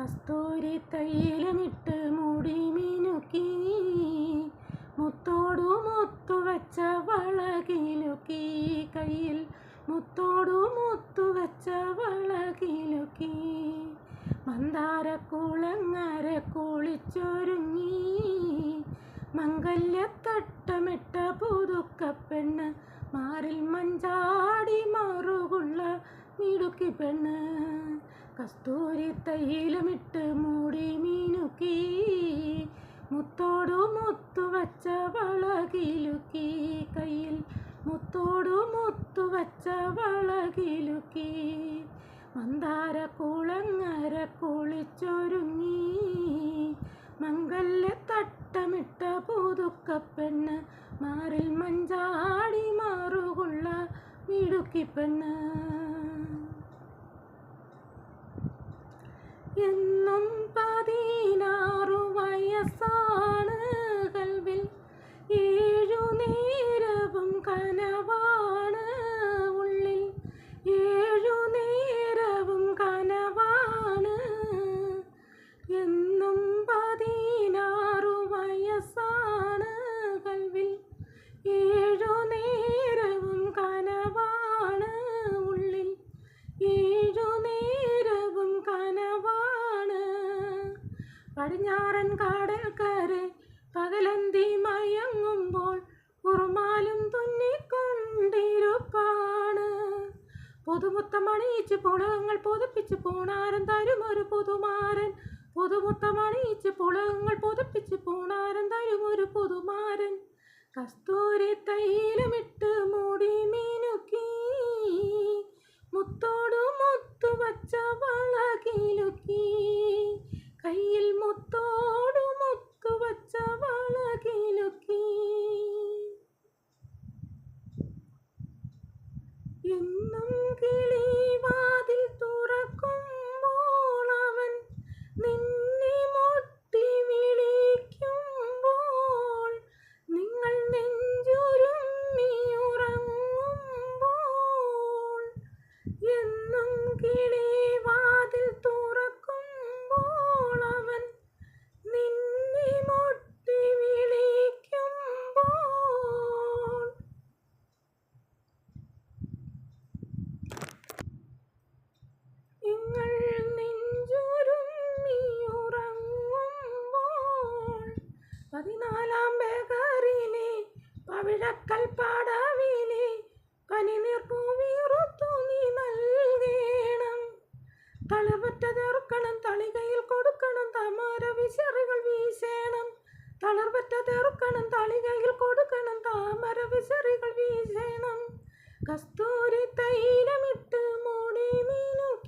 കസ്തൂരി തൈലമിട്ട് മുടി മിനുക്കി മുത്തോടു മുത്തുവച്ച വളകിലുക്കി കയ്യിൽ മുത്തോടു മുത്തുവച്ച വളകിലുക്കി മന്ദാരക്കുളങ്ങര കുളിച്ചൊരുങ്ങി മംഗല്യത്തട്ടമിട്ട പുതുക്കപ്പെണ്ണ് മാറിൽ മഞ്ചാടി മാറുകുള്ള മിടുക്കി പെണ്ണ് കസ്തൂരി തൈലമിട്ട് മൂടി മിനുക്കി മുത്തോടു മുത്തുവച്ച വളകിലുക്കി കയ്യിൽ മുത്തോടു മുത്തുവച്ച വളകിലുക്കി മന്ദാരക്കുളങ്ങര കുളിച്ചൊരുങ്ങി മംഗല്യത്തട്ടമിട്ട പുതുക്കപ്പെണ്ണ് മാറിൽ മഞ്ചാടി മാറുകുള്ള മിടുക്കി പെണ്ണ് എന്നും 16 വയസ്സാണ് കൽവിൽ 7 നേരവും കനവാണ് ഉള്ളിൽ 7 നേരവും കനവാണ് എന്നും 16 വയസ്സാണ് കൽവിൽ 7 നേരവും കനവാണ് ഉള്ളിൽ 7 നേരവും കനവാണ് പടിഞ്ഞാറൻ കാടൽക്കരെ പകലന്തി മയങ്ങുമ്പോൾ ഉറുമാലും തുന്നിക്കൊണ്ടിരുപ്പാണ് പുതുമുത്തമണിയിച്ച് പുളകങ്ങൾ പുതുപ്പിച്ച് പൂണാരൻ തരുമൊരു പുതുമാരൻ പുതുമുത്തമണിയിച്ച് പുളകങ്ങൾ പുതുപ്പിച്ച് പൂണാരൻ തരുമൊരു പുതുമാരൻ കസ്തൂരി തൈലമിട്ട് മൂടി മിനുക്കി മുത്തോടു മുത്തുവച്ച വളകിലുക്കി കയ്യിൽ മുത്തോടു മുത്തുവച്ച വളകിലുക്കി എന്നും കിളിവാതിൽ തുറക്കുമ്പോൾ അവൻ നിന്നെ മുട്ടി വിളിക്കുമ്പോൾ നിങ്ങൾ നെഞ്ചുരുമ്മിയുറങ്ങുമ്പോൾ എന്നും കിളിവാതിൽ തുറക്കുമ്പോൾ അവൻ നിന്നെ മുട്ടി വിളിക്കുമ്പോൾ നിങ്ങൾ നെഞ്ചുരുമ്മിയുറങ്ങുമ്പോൾ 14-ാം ബേക്കറിയിലെ പവിഴക്കൽ പടവിലെ പനിനീർപ്പൂവിറുത്തു നീ നൽകേണം തളർവറ്റ തെറുക്കണം തളികയിൽ കൊടുക്കണം താമര വിശറികൾ വീശേണം തളർവറ്റ തെറുക്കണം തളികയിൽ കൊടുക്കണം താമര വിശറികൾ വീശേണം കസ്തൂരി തൈലമിട്ട് മൂടി മിനുക്കി